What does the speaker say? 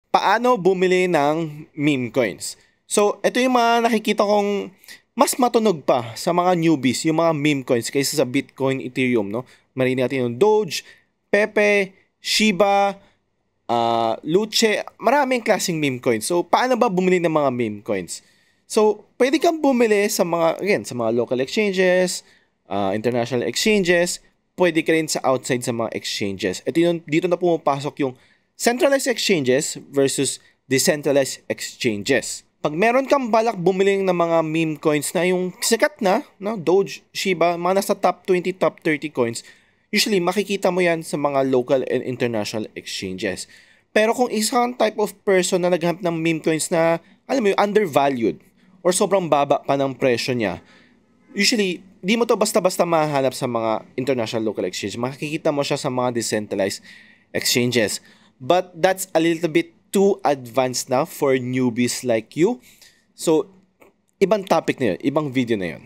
Paano bumili ng meme coins? So, ito yung mga nakikita kong mas matunog pa sa mga newbies, yung mga meme coins kaysa sa Bitcoin, Ethereum, no? Marinig natin yung Doge, Pepe, Shiba, Luce, maraming klaseng meme coins. So, paano ba bumili ng mga meme coins? So, pwede kang bumili sa mga, again, sa mga local exchanges, international exchanges, pwede ka rin sa outside sa mga exchanges. Ito yung, dito na pumapasok yung centralized exchanges versus decentralized exchanges. Pag meron kang balak bumili ng mga meme coins na yung sikat na, no, Doge, Shiba, mga nasa top 20, top 30 coins, usually makikita mo yan sa mga local and international exchanges. Pero kung isang type of person na naghanap ng meme coins na, alam mo yung undervalued or sobrang baba pa ng presyo niya, usually, di mo to basta-basta mahanap sa mga international local exchange. Makikita mo siya sa mga decentralized exchanges. But that's a little bit too advanced now for newbies like you. So, ibang topic na yun. Ibang video na yun.